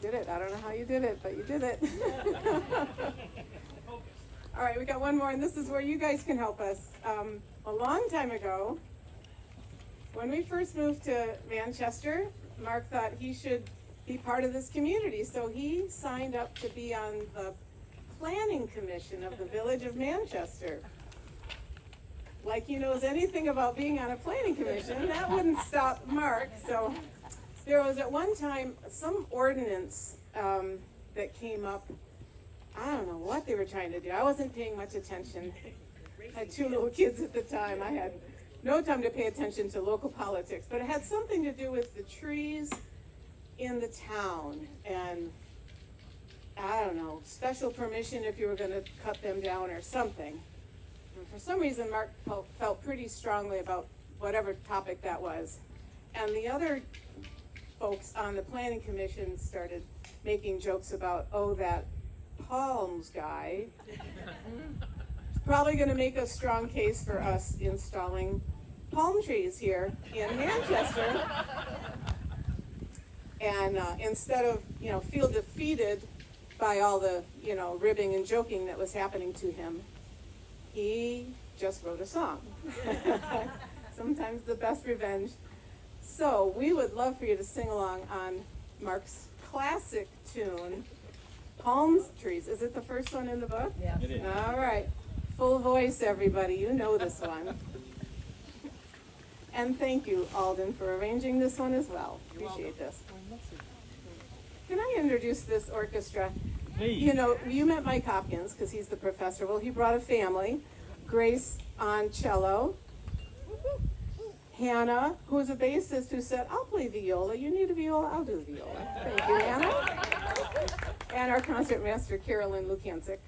did it. I don't know how you did it, but you did it. All right, we got one more, and this is where you guys can help us. A long time ago, when we first moved to Manchester, Mark thought he should be part of this community, so he signed up to be on the planning commission of the village of Manchester. Like he knows anything about being on a planning commission. That wouldn't stop Mark. So there was at one time some ordinance that came up. I don't know what they were trying to do. I wasn't paying much attention. I had 2 little kids at the time. I had no time to pay attention to local politics, but it had something to do with the trees in the town and I don't know, special permission if you were going to cut them down or something. And for some reason, Mark felt pretty strongly about whatever topic that was. And the other folks on the planning commission started making jokes about, oh, that palms guy is probably going to make a strong case for us installing palm trees here in Manchester. And instead of, feel defeated by all the, ribbing and joking that was happening to him, he just wrote a song. Sometimes the best revenge. So we would love for you to sing along on Mark's classic tune, Palm Trees. Is it the first one in the book? Yeah. It is. All right. Full voice, everybody. You know this one. And thank you, Alden, for arranging this one as well. Appreciate this. Can I introduce this orchestra? Please. You met Mike Hopkins because he's the professor. Well, he brought a family. Grace on cello. Hannah, who's a bassist, who said, I'll play viola. You need a viola? I'll do viola. Thank you, Hannah. And our concertmaster, Carolyn Lukancic.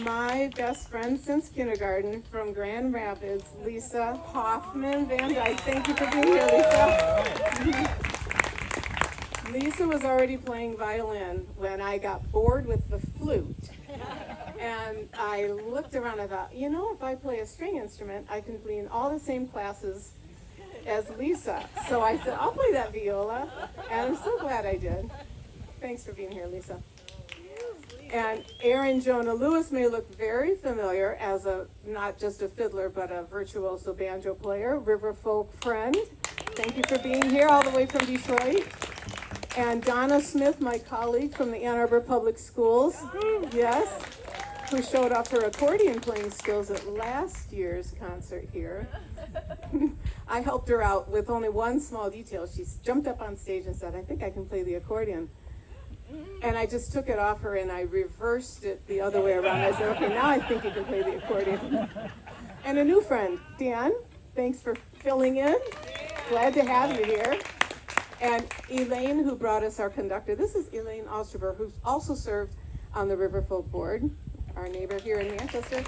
My best friend since kindergarten from Grand Rapids, Lisa Hoffman Van Dyke. Thank you for being here, Lisa. Lisa was already playing violin when I got bored with the flute. And I looked around and thought, if I play a string instrument, I can be in all the same classes as Lisa. So I said, I'll play that viola. And I'm so glad I did. Thanks for being here, Lisa. And Erin Jonah Lewis may look very familiar as not just a fiddler, but a virtuoso banjo player, river folk friend. Thank you for being here all the way from Detroit. And Donna Smith, my colleague from the Ann Arbor Public Schools, yes, who showed off her accordion playing skills at last year's concert here. I helped her out with only one small detail. She jumped up on stage and said, I think I can play the accordion. And I just took it off her and I reversed it the other way around. I said, okay, now I think you can play the accordion. And a new friend, Dan, thanks for filling in. Glad to have you here. And Elaine, who brought us our conductor. This is Elaine Osterberg, who's also served on the River Folk Board, our neighbor here in Manchester.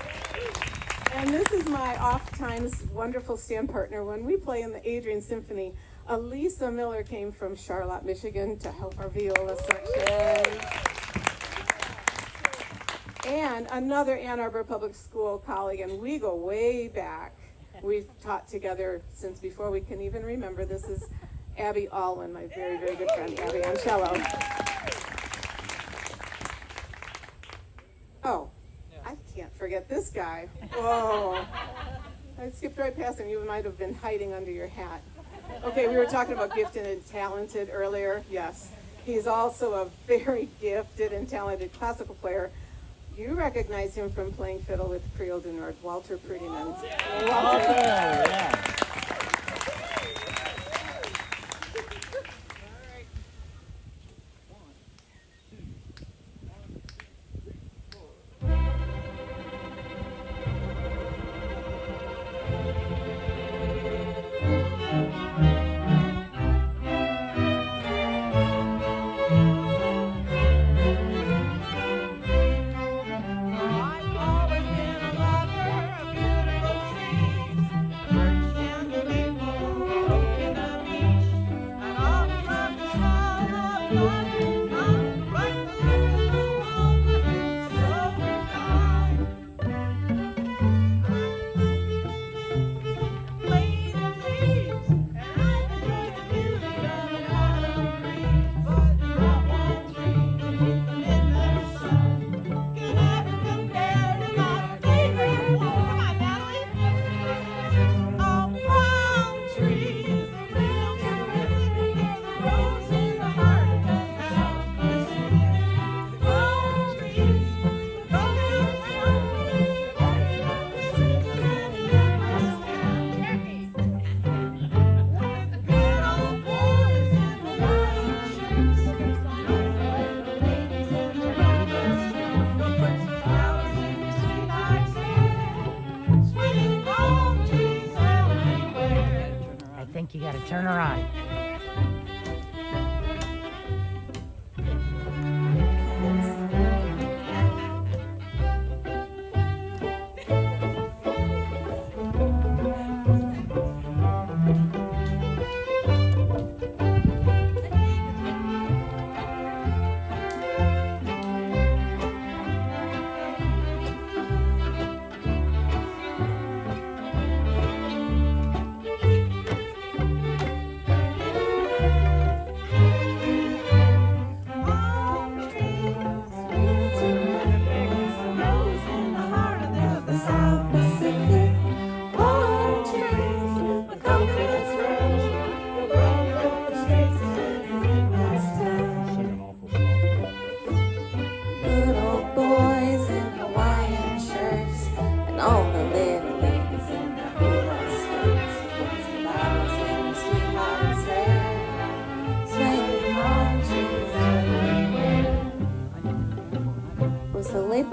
And this is my oft-times wonderful stand partner when we play in the Adrian Symphony. Elisa Miller came from Charlotte, Michigan to help our viola section. And another Ann Arbor Public School colleague, and we go way back. We've taught together since before we can even remember. This is Abby Alden, my very, very good friend, Abby on cello. Oh, I can't forget this guy. Whoa. I skipped right past him. You might have been hiding under your hat. Okay, we were talking about gifted and talented earlier. Yes, he's also a very gifted and talented classical player. You recognize him from playing fiddle with Creole du Nord, Walter Prettyman. Walter. Yeah.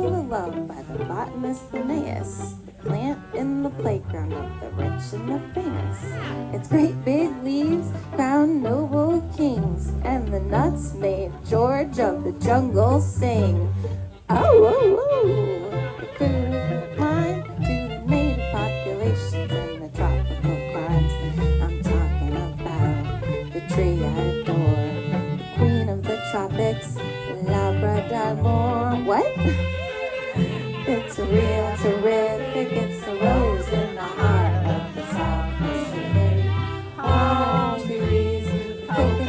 formula loved by the botanist Linnaeus, the plant in the playground of the rich and the famous. Its great big leaves crown noble kings, and the nuts made George of the jungle sing. Oh, oh, oh, the food line to the native populations and the tropical climes. I'm talking about the tree I adore, the queen of the tropics, Labrador. What? It's real terrific, it's a rose in the heart of the South Pacific. Palm trees, coconut